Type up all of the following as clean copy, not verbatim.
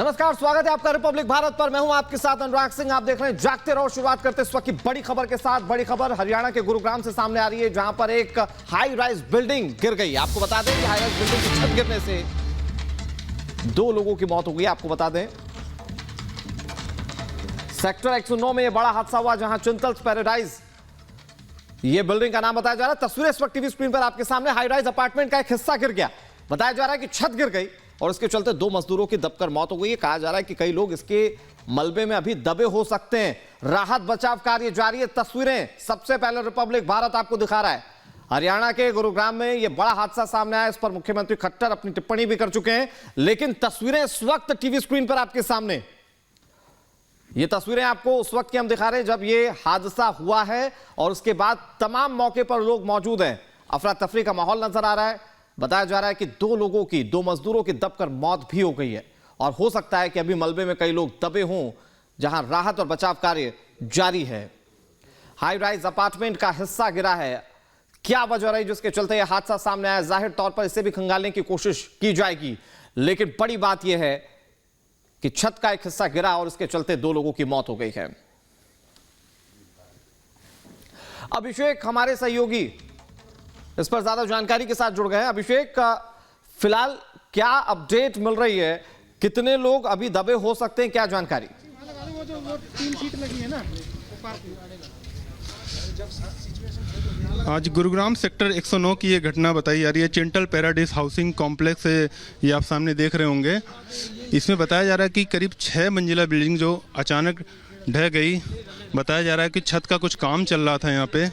नमस्कार, स्वागत है आपका रिपब्लिक भारत पर। मैं हूं आपके साथ अनुराग सिंह। आप देख रहे हैं जागते रहो। शुरुआत करते इस वक्त की बड़ी खबर के साथ। बड़ी खबर हरियाणा के गुरुग्राम से सामने आ रही है, जहां पर एक हाई राइज बिल्डिंग गिर गई। आपको बता दें कि हाई राइज बिल्डिंग की छत गिरने से 2 लोगों की मौत हो गई। आपको बता दें सेक्टर 109 में यह बड़ा हादसा हुआ, जहां चिंतल्स पैराडाइज ये बिल्डिंग का नाम बताया जा रहा है। तस्वीरें इस वक्त टीवी स्क्रीन पर आपके सामने। हाई राइज अपार्टमेंट का एक हिस्सा गिर गया। बताया जा रहा है कि छत गिर गई और इसके चलते 2 मजदूरों की दबकर मौत हो गई है। कहा जा रहा है कि कई लोग इसके मलबे में अभी दबे हो सकते हैं। राहत बचाव कार्य जारी है। तस्वीरें सबसे पहले रिपब्लिक भारत आपको दिखा रहा है। हरियाणा के गुरुग्राम में यह बड़ा हादसा सामने आया। इस पर मुख्यमंत्री खट्टर अपनी टिप्पणी भी कर चुके हैं, लेकिन तस्वीरें इस वक्त टीवी स्क्रीन पर आपके सामने। ये तस्वीरें आपको उस वक्त की हम दिखा रहे हैं जब ये हादसा हुआ है और उसके बाद तमाम मौके पर लोग मौजूद हैं। अफरा तफरी का माहौल नजर आ रहा है। बताया जा रहा है कि 2 मजदूरों की दबकर मौत भी हो गई है और हो सकता है कि अभी मलबे में कई लोग दबे हों, जहां राहत और बचाव कार्य जारी है। हाई राइज अपार्टमेंट का हिस्सा गिरा है। क्या वजह रही जिसके चलते यह हादसा सामने आया? जाहिर तौर पर इसे भी खंगालने की कोशिश की जाएगी, लेकिन बड़ी बात यह है कि छत का एक हिस्सा गिरा और इसके चलते 2 लोगों की मौत हो गई है। अभिषेक हमारे सहयोगी इस पर ज्यादा जानकारी के साथ जुड़ गए हैं। अभिषेक, फिलहाल क्या अपडेट मिल रही है? कितने लोग अभी दबे हो सकते हैं, क्या जानकारी? वो 3 सीट लगी है ना। आज गुरुग्राम सेक्टर 109 की ये घटना बताई जा रही है। चिंटल पैराडाइज हाउसिंग कॉम्प्लेक्स है, ये आप सामने देख रहे होंगे। इसमें बताया जा रहा है कि करीब 6 मंजिला बिल्डिंग जो अचानक ढह गई। बताया जा रहा है कि छत का कुछ काम चल रहा था यहाँ पे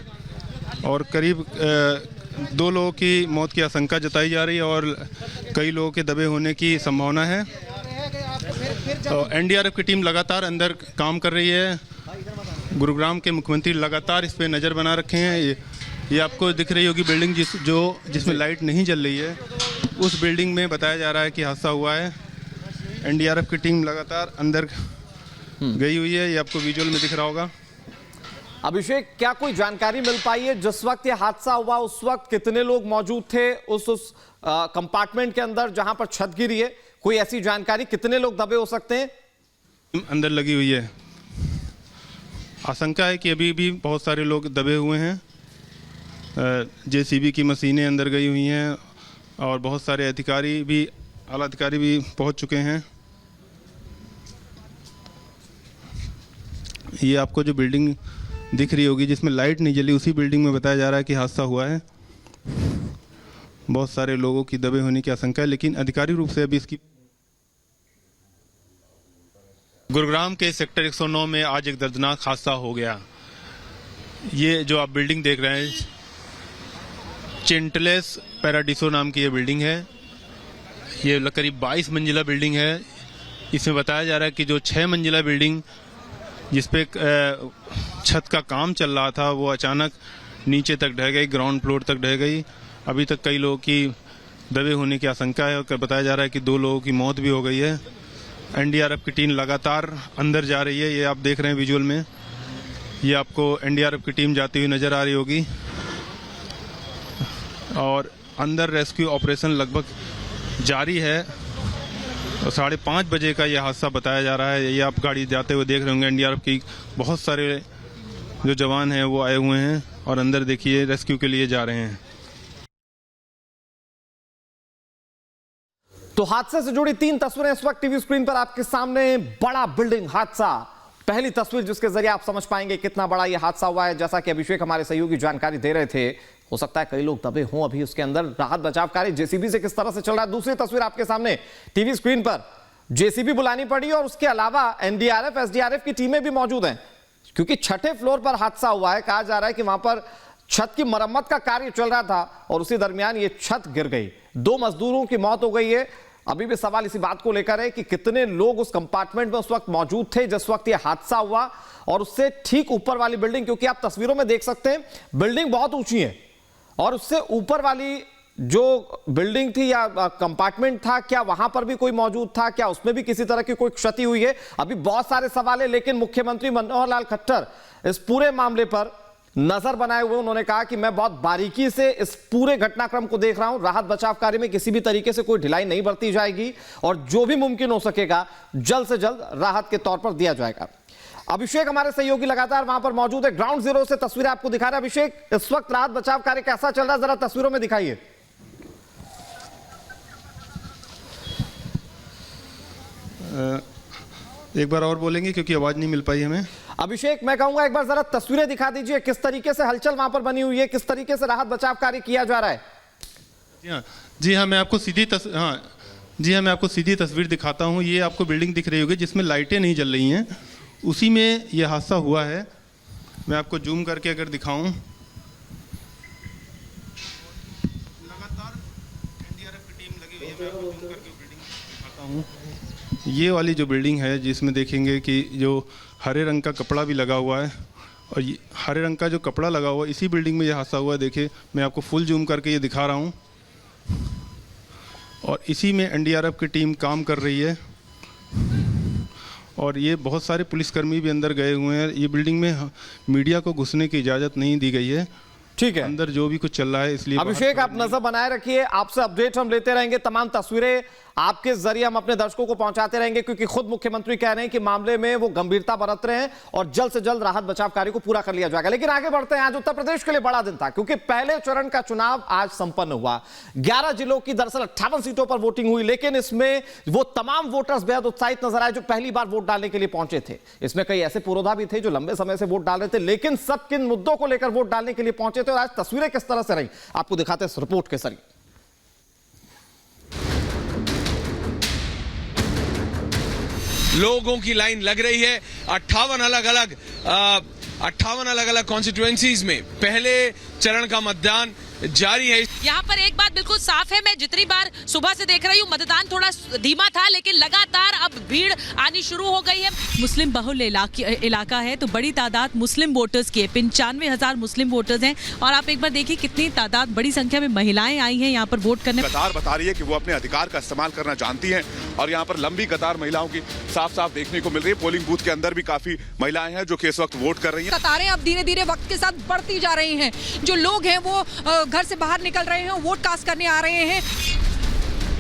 और करीब 2 लोगों की मौत की आशंका जताई जा रही है और कई लोगों के दबे होने की संभावना है। एनडीआरएफ की टीम लगातार अंदर काम कर रही है। गुरुग्राम के मुख्यमंत्री लगातार इस पे नज़र बना रखे हैं। ये आपको दिख रही होगी बिल्डिंग जिसमें लाइट नहीं जल रही है, उस बिल्डिंग में बताया जा रहा है कि हादसा हुआ है। एनडीआरएफ की टीम लगातार अंदर गई हुई है, ये आपको विजुअल में दिख रहा होगा। अभिषेक, क्या कोई जानकारी मिल पाई है जिस वक्त ये हादसा हुआ उस वक्त कितने लोग मौजूद थे उस कंपार्टमेंट के अंदर जहां पर छत गिरी है? कोई ऐसी जानकारी, कितने लोग दबे हो सकते हैं? अंदर लगी हुई है। आशंका है कि अभी भी बहुत सारे लोग दबे हुए हैं। जेसीबी की मशीनें अंदर गई हुई हैं और बहुत सारे आला अधिकारी भी पहुंच चुके हैं। ये आपको जो बिल्डिंग दिख रही होगी जिसमें लाइट नहीं जली, उसी बिल्डिंग में बताया जा रहा है कि हादसा हुआ है। बहुत सारे लोगों की दबे होने की आशंका है, लेकिन आधिकारिक रूप से अभी इसकी। गुरुग्राम के सेक्टर 109 में आज एक दर्दनाक हादसा हो गया। ये जो आप बिल्डिंग देख रहे हैं, चिंटलेस पैराडिसो नाम की ये बिल्डिंग है। ये करीब 22 मंजिला बिल्डिंग है। इसमें बताया जा रहा है कि जो 6 मंजिला बिल्डिंग जिसपे छत का काम चल रहा था वो अचानक नीचे तक ढह गई, ग्राउंड फ्लोर तक ढह गई। अभी तक कई लोगों की दबे होने की आशंका है और बताया जा रहा है कि 2 लोगों की मौत भी हो गई है। एनडीआरएफ की टीम लगातार अंदर जा रही है, ये आप देख रहे हैं विजुअल में। ये आपको एनडीआरएफ की टीम जाती हुई नजर आ रही होगी और अंदर रेस्क्यू ऑपरेशन लगभग जारी है। 5:30 बजे का यह हादसा बताया जा रहा है। ये आप गाड़ी जाते हुए देख रहे होंगे। एनडीआरएफ की बहुत सारे जो जवान हैं वो आए हुए हैं और अंदर देखिए रेस्क्यू के लिए जा रहे हैं। तो हादसे से जुड़ी 3 तस्वीरें इस वक्त टीवी स्क्रीन पर आपके सामने। बड़ा बिल्डिंग हादसा, पहली तस्वीर जिसके जरिए आप समझ पाएंगे कितना बड़ा यह हादसा हुआ है। जैसा कि अभिषेक हमारे सहयोगी जानकारी दे रहे थे, हो सकता है कई लोग दबे हों अभी उसके अंदर। राहत बचाव कार्य जेसीबी से किस तरह से चल रहा है, दूसरी तस्वीर आपके सामने टीवी स्क्रीन पर। जेसीबी बुलानी पड़ी और उसके अलावा एनडीआरएफ, एसडीआरएफ की टीमें भी मौजूद हैं, क्योंकि 6ठे फ्लोर पर हादसा हुआ है। कहा जा रहा है कि वहां पर छत की मरम्मत का कार्य चल रहा था और उसी दरमियान ये छत गिर गई। 2 मजदूरों की मौत हो गई है। अभी भी सवाल इसी बात को लेकर है कि कितने लोग उस कंपार्टमेंट में उस वक्त मौजूद थे जिस वक्त ये हादसा हुआ, और उससे ठीक ऊपर वाली बिल्डिंग, क्योंकि आप तस्वीरों में देख सकते हैं बिल्डिंग बहुत ऊंची है और उससे ऊपर वाली जो बिल्डिंग थी या कंपार्टमेंट था, क्या वहां पर भी कोई मौजूद था? क्या उसमें भी किसी तरह की कोई क्षति हुई है? अभी बहुत सारे सवाल है, लेकिन मुख्यमंत्री मनोहर लाल खट्टर इस पूरे मामले पर नजर बनाए हुए उन्होंने कहा कि मैं बहुत बारीकी से इस पूरे घटनाक्रम को देख रहा हूं। राहत बचाव कार्य में किसी भी तरीके से कोई ढिलाई नहीं बरती जाएगी और जो भी मुमकिन हो सकेगा जल्द से जल्द राहत के तौर पर दिया जाएगा। अभिषेक हमारे सहयोगी लगातार वहां पर मौजूद है, ग्राउंड जीरो से तस्वीरें आपको दिखा रहे हैं। अभिषेक, इस वक्त राहत बचाव कार्य कैसा चल रहा है, जरा तस्वीरों में दिखाइए। एक बार और बोलेंगे क्योंकि आवाज नहीं मिल पाई हमें। अभिषेक, मैं कहूंगा एक बार जरा तस्वीरें दिखा दीजिए, किस तरीके से हलचल वहां पर बनी हुई है, किस तरीके से राहत बचाव कार्य किया जा रहा है। जी हाँ, मैं आपको सीधी तस्वीर दिखाता हूँ। ये आपको बिल्डिंग दिख रही होगी जिसमें लाइटें नहीं जल रही हैं, उसी में ये हादसा हुआ है। मैं आपको जूम करके अगर दिखाऊं, लगातार एनडीआरएफ की टीम लगी हुई है। मैं आपको जूम करके बिल्डिंग दिखाता हूँ। ये वाली जो बिल्डिंग है जिसमें देखेंगे कि जो हरे रंग का कपड़ा भी लगा हुआ है, और ये हरे रंग का जो कपड़ा लगा हुआ है इसी बिल्डिंग में ये हादसा हुआ है। देखिए, मैं आपको फुल जूम करके ये दिखा रहा हूँ, और इसी में एनडीआरएफ की टीम काम कर रही है, और ये बहुत सारे पुलिसकर्मी भी अंदर गए हुए हैं। ये बिल्डिंग में मीडिया को घुसने की इजाज़त नहीं दी गई है। ठीक है, अंदर जो भी कुछ चल रहा है, इसलिए अभिषेक आप नजर बनाए रखिए, आपसे अपडेट हम लेते रहेंगे। तमाम तस्वीरें आपके जरिए हम अपने दर्शकों को पहुंचाते रहेंगे, क्योंकि खुद मुख्यमंत्री कह रहे हैं कि मामले में वो गंभीरता बरत रहे हैं और जल्द से जल्द राहत बचाव कार्य को पूरा कर लिया जाएगा। लेकिन आगे बढ़ते हैं, आज उत्तर प्रदेश के लिए बड़ा दिन था, क्योंकि पहले चरण का चुनाव आज संपन्न हुआ। 11 जिलों की दरअसल 58 सीटों पर वोटिंग हुई, लेकिन इसमें वो तमाम वोटर्स बेहद उत्साहित नजर आए जो पहली बार वोट डालने के लिए पहुंचे थे। इसमें कई ऐसे पुरोधा भी थे जो लंबे समय से वोट डाल रहे थे, लेकिन सब किन मुद्दों को लेकर वोट डालने के लिए पहुंचे थे और आज तस्वीरें किस तरह से रही, आपको दिखाते हैं इस रिपोर्ट के जरिए। लोगों की लाइन लग रही है 58 अलग अलग कॉन्स्टिट्यूएंसीज में पहले चरण का मतदान जारी है। यहाँ पर एक बात बिल्कुल साफ है, मैं जितनी बार सुबह से देख रही हूँ मतदान थोड़ा धीमा था, लेकिन लगातार अब भीड़ आनी शुरू हो गई है। मुस्लिम बहुल इलाका है, तो बड़ी तादाद मुस्लिम वोटर्स की है। 95,000 मुस्लिम वोटर्स हैं, और आप एक बार देखिए कितनी तादाद, बड़ी संख्या में महिलाएं आई हैं यहाँ पर वोट करने। कतार बता रही है कि वो अपने अधिकार का इस्तेमाल करना जानती हैं, और यहाँ पर लंबी कतार महिलाओं की साफ साफ देखने को मिल रही है। पोलिंग बूथ के अंदर भी काफी महिलाएं हैं जो कि इस वक्त वोट कर रही हैं। कतारें अब धीरे धीरे वक्त के साथ बढ़ती जा रही हैं। जो लोग हैं वो घर से बाहर निकल रहे हैं, वोट कास्ट करने आ रहे हैं।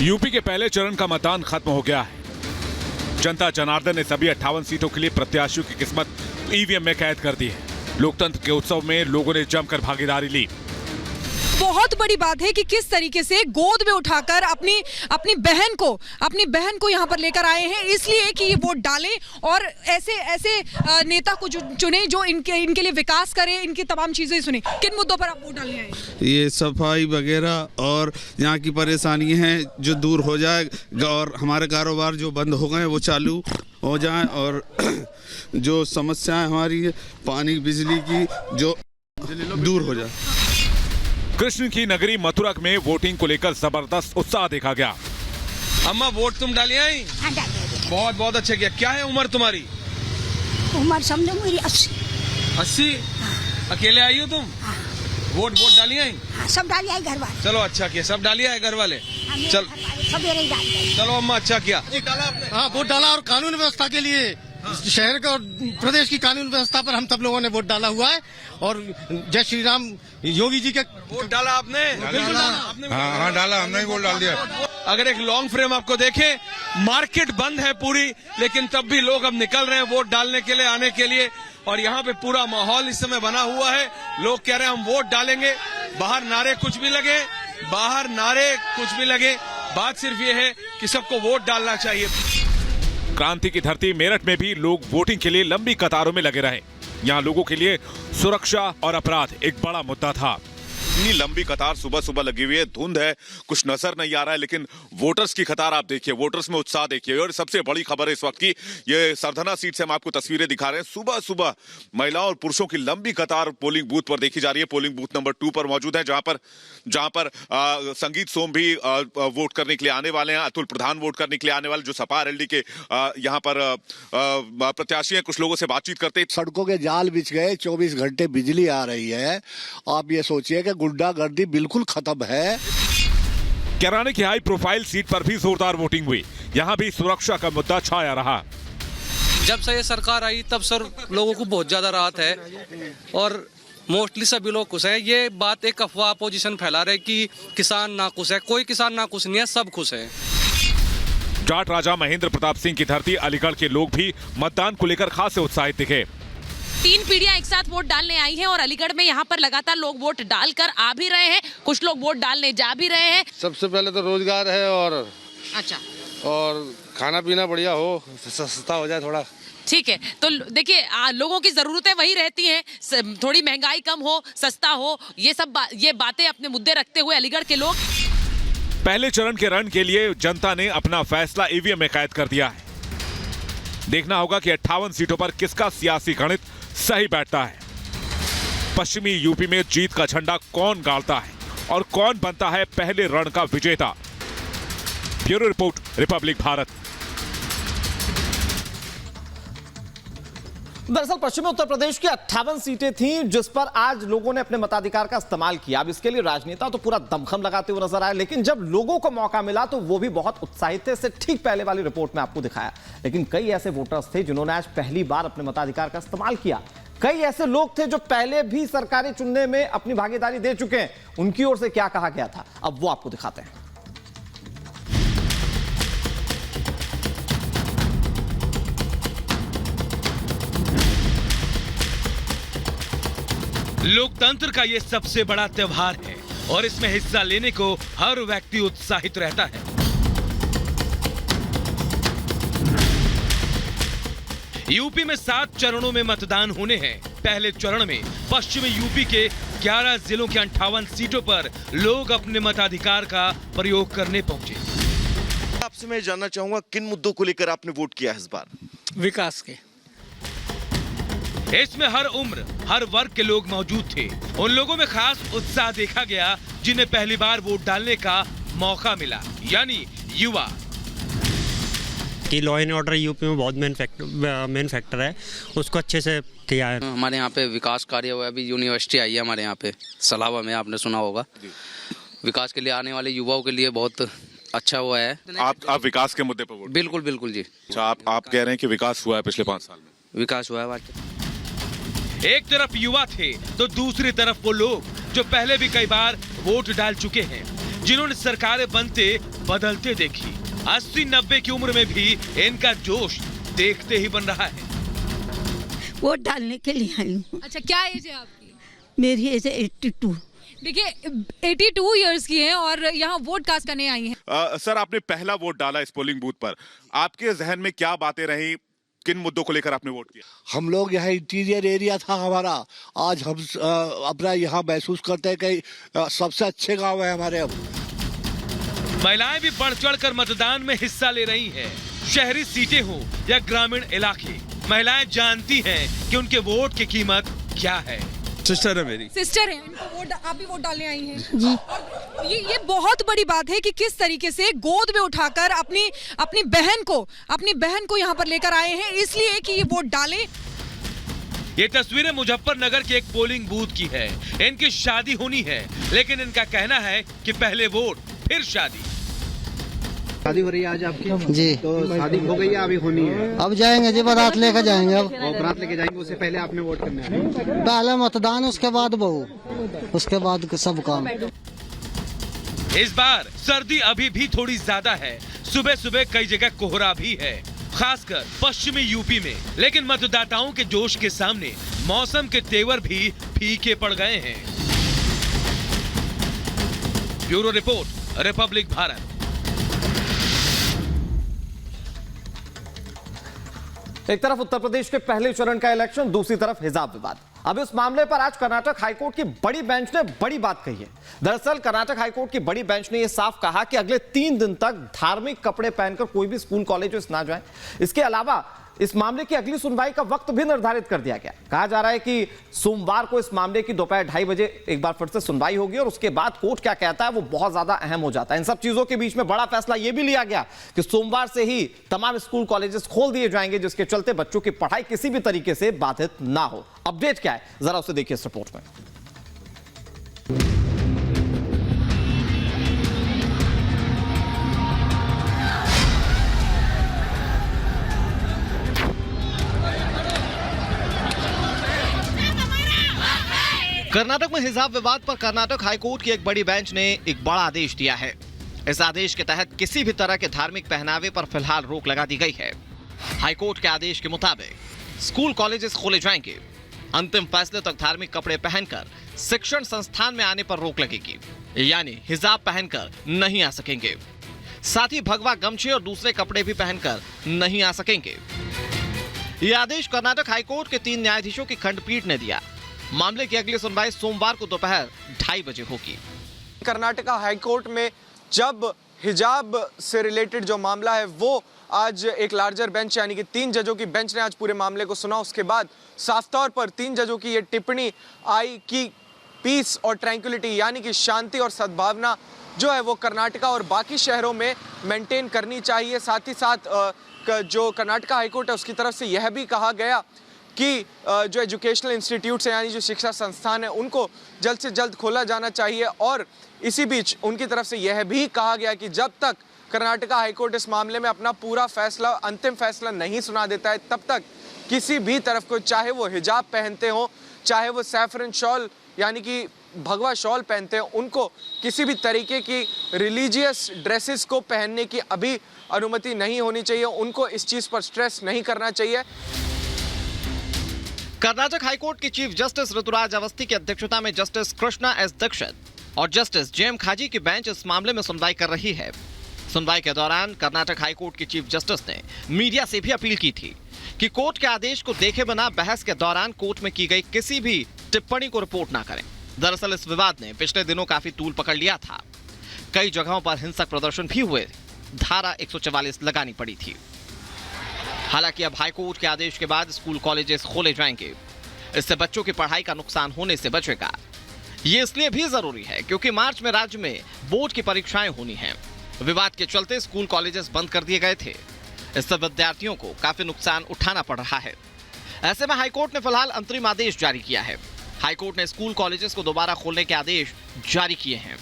यूपी के पहले चरण का मतदान खत्म हो गया है। जनता जनार्दन ने सभी 58 सीटों के लिए प्रत्याशियों की किस्मत ईवीएम में कैद कर दी है। लोकतंत्र के उत्सव में लोगों ने जमकर भागीदारी ली। बहुत बड़ी बात है कि किस तरीके से गोद में उठाकर अपनी बहन को यहाँ पर लेकर आए हैं, इसलिए कि ये वोट डालें और ऐसे नेता को चुने जो इनके लिए विकास करे, इनकी तमाम चीजें सुने। किन मुद्दों पर आप वोट डालने आए? ये सफाई वगैरह और यहाँ की परेशानी है जो दूर हो जाए, और हमारे कारोबार जो बंद हो गए वो चालू हो जाए, और जो समस्याएं हमारी पानी बिजली की जो दूर हो जाए। कृष्ण की नगरी मथुरा में वोटिंग को लेकर जबरदस्त उत्साह देखा गया। अम्मा, वोट तुम डाली आई? बहुत बहुत अच्छा किया। क्या है उम्र तुम्हारी? उम्र समझो मेरी 80। अकेले आई हो तुम? वोट डाली आई? सब डाली आई घर वाले। चलो अच्छा किया, सब डाली आए घर वाले। चलो अम्मा, अच्छा किया। हाँ, वोट डाला, और कानून व्यवस्था के लिए शहर का और प्रदेश की कानून व्यवस्था पर हम सब लोगों ने वोट डाला हुआ है। और जय श्री राम योगी जी के। वोट डाला आपने? बिल्कुल डाला। हाँ डाला, हमने वोट डाल दिया। अगर एक लॉन्ग फ्रेम आपको देखें, मार्केट बंद है पूरी, लेकिन तब भी लोग अब निकल रहे हैं वोट डालने के लिए, आने के लिए। और यहाँ पे पूरा माहौल इस समय बना हुआ है। लोग कह रहे हैं हम वोट डालेंगे। बाहर नारे कुछ भी लगे, बात सिर्फ ये है कि सबको वोट डालना चाहिए। क्रांति की धरती मेरठ में भी लोग वोटिंग के लिए लंबी कतारों में लगे रहे। यहाँ लोगों के लिए सुरक्षा और अपराध एक बड़ा मुद्दा था। इतनी लंबी कतार सुबह सुबह लगी हुई है, धुंध है, कुछ नजर नहीं आ रहा है, लेकिन वोटर्स की कतार आप देखिए, वोटर्स में उत्साह देखिए। और सबसे बड़ी खबर है इस वक्त की, ये सरधना सीट से हम आपको तस्वीरें दिखा रहे हैं। सुबह सुबह महिलाओं और पुरुषों की लंबी कतार पोलिंग बूथ पर देखी जा रही है। पोलिंग बूथ नंबर 2 पर मौजूद है, जहां पर संगीत सोम भी वोट करने के लिए आने वाले हैं, अतुल प्रधान वोट करने के लिए आने वाले, जो सपा एलडी के यहाँ पर प्रत्याशी हैं। कुछ लोगों से बातचीत करते। सड़कों के जाल बिछ गए, 24 घंटे बिजली आ रही है। आप ये सोचिए कि गुंडागर्दी बिल्कुल खत्म है। कैराने की हाई प्रोफाइल सीट पर भी जोरदार वोटिंग हुई। यहाँ भी सुरक्षा का मुद्दा छाया रहा। जब से ये सरकार आई तब सर लोगों को बहुत ज्यादा राहत है, और मोस्टली सभी लोग खुश हैं। ये बात एक अफवाह अपोजिशन फैला रहे कि किसान ना खुश है, कोई किसान ना खुश नहीं है, सब खुश है। जाट राजा महेंद्र प्रताप सिंह की धरती अलीगढ़ के लोग भी मतदान को लेकर खासे उत्साहित दिखे। 3 पीढ़ियां एक साथ वोट डालने आई हैं और अलीगढ़ में यहाँ पर लगातार लोग वोट डालकर आ भी रहे हैं, कुछ लोग वोट डालने जा भी रहे हैं। सबसे पहले तो रोजगार है अच्छा, और खाना पीना बढ़िया हो, सस्ता हो जाए थोड़ा। ठीक है, तो देखिए लोगों की जरूरतें वही रहती हैं, थोड़ी महंगाई कम हो, सस्ता हो, ये बातें अपने मुद्दे रखते हुए अलीगढ़ के लोग। पहले चरण के रण के लिए जनता ने अपना फैसला ईवीएम में कैद कर दिया है। देखना होगा कि 58 सीटों पर किसका सियासी गणित सही बैठता है। पश्चिमी यूपी में जीत का झंडा कौन गाड़ता है और कौन बनता है पहले रण का विजेता। Bureau report, Republic Bharat. दरअसल पश्चिमी उत्तर प्रदेश की 58 सीटें थीं जिस पर आज लोगों ने अपने मताधिकार का इस्तेमाल किया। अब इसके लिए राजनेता तो पूरा दमखम लगाते हुए नजर आए, लेकिन जब लोगों को मौका मिला तो वो भी बहुत उत्साहित थे। इससे ठीक पहले वाली रिपोर्ट में आपको दिखाया, लेकिन कई ऐसे वोटर्स थे जिन्होंने आज पहली बार अपने मताधिकार का इस्तेमाल किया। कई ऐसे लोग थे जो पहले भी सरकारें चुनने में अपनी भागीदारी दे चुके हैं। उनकी ओर से क्या कहा गया था, अब वो आपको दिखाते हैं। लोकतंत्र का ये सबसे बड़ा त्योहार है और इसमें हिस्सा लेने को हर व्यक्ति उत्साहित रहता है। यूपी में 7 चरणों में मतदान होने हैं। पहले चरण में पश्चिमी यूपी के 11 जिलों के 58 सीटों पर लोग अपने मताधिकार का प्रयोग करने पहुंचे। आपसे मैं जानना चाहूंगा किन मुद्दों को लेकर आपने वोट किया इस बार? विकास के। इसमें हर उम्र, हर वर्ग के लोग मौजूद थे। उन लोगों में खास उत्साह देखा गया जिन्हें पहली बार वोट डालने का मौका मिला, यानी युवा। कि लॉ एंड ऑर्डर यूपी में बहुत मेन फैक्टर है, उसको अच्छे से किया है। हमारे यहाँ पे विकास कार्य हुआ है। अभी यूनिवर्सिटी आई है हमारे यहाँ पे सलावा में, आपने सुना होगा। विकास के लिए आने वाले युवाओं के लिए बहुत अच्छा हुआ है। आप विकास के मुद्दे पर वोट? बिल्कुल बिल्कुल जी। अच्छा, आप कह रहे हैं कि विकास हुआ है पिछले 5 साल में? विकास हुआ है। एक तरफ युवा थे तो दूसरी तरफ वो लोग जो पहले भी कई बार वोट डाल चुके हैं, जिन्होंने सरकारें बनते बदलते देखी। 80-90 की उम्र में भी इनका जोश देखते ही बन रहा है। वोट डालने के लिए आई हूँ। अच्छा, क्या एज है आपकी? मेरी एज है 82। देखिए 82 इयर्स की हैं और यहाँ वोट कास्ट करने आई हैं। सर, आपने पहला वोट डाला इस पोलिंग बूथ पर, आपके जहन में क्या बातें रही, किन मुद्दों को लेकर आपने वोट किया? हम लोग यहाँ इंटीरियर एरिया था हमारा, आज हम अपना यहाँ महसूस करते हैं कि सबसे अच्छे गांव है हमारे। अब महिलाएं भी बढ़ चढ़कर मतदान में हिस्सा ले रही हैं। शहरी सीटें हो या ग्रामीण इलाके, महिलाएं जानती हैं कि उनके वोट की कीमत क्या है। सिस्टर है मेरी। सिस्टर है, इनको वोट आप भी वोट डालने आई हैं जी। और ये बहुत बड़ी बात है कि किस तरीके से गोद में उठाकर अपनी बहन को यहाँ पर लेकर आए हैं, इसलिए कि ये वोट डालें। ये तस्वीरें मुजफ्फरनगर के एक पोलिंग बूथ की है। इनकी शादी होनी है, लेकिन इनका कहना है कि पहले वोट फिर शादी। शादी हो रही है आज आपकी जी। तो शादी हो गई है, अभी होनी है। अब जाएंगे जी, बारात लेकर जाएंगे। अब बारात लेके जाएंगे, उससे पहले आपने वोट करना है। पहले मतदान, उसके बाद बहू, उसके बाद सब काम। इस बार सर्दी अभी भी थोड़ी ज्यादा है। सुबह सुबह कई जगह कोहरा भी है, खासकर पश्चिमी यूपी में। लेकिन मतदाताओं के जोश के सामने मौसम के तेवर भी फीके पड़ गए हैं। Bureau report, Republic Bharat. एक तरफ उत्तर प्रदेश के पहले चरण का इलेक्शन, दूसरी तरफ हिजाब विवाद। अब इस मामले पर आज कर्नाटक हाईकोर्ट की बड़ी बेंच ने बड़ी बात कही है। दरअसल कर्नाटक हाईकोर्ट की बड़ी बेंच ने यह साफ कहा कि अगले 3 दिन तक धार्मिक कपड़े पहनकर कोई भी स्कूल कॉलेज ना जाए। इसके अलावा इस मामले की अगली सुनवाई का वक्त भी निर्धारित कर दिया गया। कहा जा रहा है कि सोमवार को इस मामले की दोपहर 2:30 बजे एक बार फिर से सुनवाई होगी और उसके बाद कोर्ट क्या कहता है वो बहुत ज्यादा अहम हो जाता है। इन सब चीजों के बीच में बड़ा फैसला यह भी लिया गया कि सोमवार से ही तमाम स्कूल कॉलेजेस खोल दिए जाएंगे, जिसके चलते बच्चों की पढ़ाई किसी भी तरीके से बाधित ना हो। अपडेट क्या है जरा उसे देखिए इस रिपोर्ट में। कर्नाटक में हिजाब विवाद पर कर्नाटक हाईकोर्ट की एक बड़ी बेंच ने एक बड़ा आदेश दिया है। इस आदेश के तहत किसी भी तरह के धार्मिक पहनावे पर फिलहाल रोक लगा दी गई है। हाईकोर्ट के आदेश के मुताबिक स्कूल कॉलेजेस खोले जाएंगे। अंतिम फैसले तक धार्मिक कपड़े पहनकर शिक्षण संस्थान में आने पर रोक लगेगी, यानी हिजाब पहनकर नहीं आ सकेंगे। साथ ही भगवा गमछे और दूसरे कपड़े भी पहनकर नहीं आ सकेंगे। यह आदेश कर्नाटक हाईकोर्ट के 3 न्यायाधीशों की खंडपीठ ने दिया। मामले की अगली सुनवाई सोमवार को दोपहर 2:30 बजे होगी। कर्नाटका हाईकोर्ट में जब हिजाब से रिलेटेड जो मामला है वो आज एक लार्जर बेंच यानी कि 3 जजों की बेंच ने आज पूरे मामले को सुना। उसके बाद साफ तौर पर 3 जजों की ये टिप्पणी आई कि पीस और ट्रैंक्विलिटी यानी कि शांति और सद्भावना जो है वो कर्नाटका और बाकी शहरों में मेंटेन करनी चाहिए। साथ ही साथ जो कर्नाटका हाईकोर्ट है उसकी तरफ से यह भी कहा गया कि जो एजुकेशनल इंस्टीट्यूट्स हैं यानी जो शिक्षा संस्थान है उनको जल्द से जल्द खोला जाना चाहिए। और इसी बीच उनकी तरफ से यह भी कहा गया कि जब तक कर्नाटका हाईकोर्ट इस मामले में अपना पूरा फैसला, अंतिम फैसला नहीं सुना देता है, तब तक किसी भी तरफ को, चाहे वो हिजाब पहनते हो, चाहे वो सैफरन शॉल यानी कि भगवा शॉल पहनते हैं, उनको किसी भी तरीके की रिलीजियस ड्रेसेस को पहनने की अभी अनुमति नहीं होनी चाहिए। उनको इस चीज पर स्ट्रेस नहीं करना चाहिए। कर्नाटक हाईकोर्ट की चीफ जस्टिस ऋतुराज अवस्थी की अध्यक्षता में जस्टिस कृष्णा एस दीक्षित और जस्टिस जेएम खाजी की बेंच इस मामले में सुनवाई कर रही है। सुनवाई के दौरान कर्नाटक हाईकोर्ट की चीफ जस्टिस ने मीडिया से भी अपील की थी कि कोर्ट के आदेश को देखे बिना बहस के दौरान कोर्ट में की गई किसी भी टिप्पणी को रिपोर्ट ना करें। दरअसल इस विवाद ने पिछले दिनों काफी तूल पकड़ लिया था। कई जगहों पर हिंसक प्रदर्शन भी हुए, धारा 144 लगानी पड़ी थी। हालांकि अब हाईकोर्ट के आदेश के बाद स्कूल कॉलेजेस खोले जाएंगे। इससे बच्चों की पढ़ाई का नुकसान होने से बचेगा। ये इसलिए भी जरूरी है क्योंकि मार्च में राज्य में बोर्ड की परीक्षाएं होनी हैं। विवाद के चलते स्कूल कॉलेजेस बंद कर दिए गए थे। इससे विद्यार्थियों को काफी नुकसान उठाना पड़ रहा है। ऐसे में हाईकोर्ट ने फिलहाल अंतरिम आदेश जारी किया है। हाईकोर्ट ने स्कूल कॉलेजेस को दोबारा खोलने के आदेश जारी किए हैं।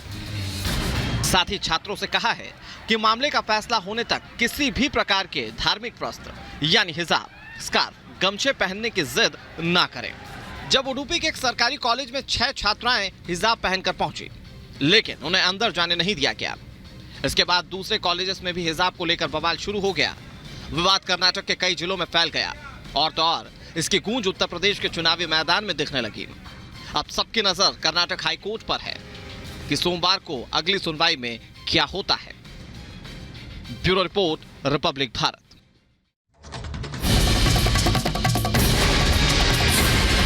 साथ ही छात्रों से कहा है कि मामले का फैसला होने तक किसी भी प्रकार के धार्मिक वस्त्र यानी हिजाब, स्कार्फ, गमछे पहनने की जिद ना करें। जब उडुपी के एक सरकारी कॉलेज में 6 छात्राएं हिजाब पहनकर पहुंची, लेकिन उन्हें अंदर जाने नहीं दिया गया। इसके बाद दूसरे कॉलेजेस में भी हिजाब को लेकर बवाल शुरू हो गया। विवाद कर्नाटक के कई जिलों में फैल गया और तो और इसकी गूंज उत्तर प्रदेश के चुनावी मैदान में दिखने लगी। अब सबकी नजर कर्नाटक हाईकोर्ट पर है कि सोमवार को अगली सुनवाई में क्या होता है। Bureau report, Republic Bharat.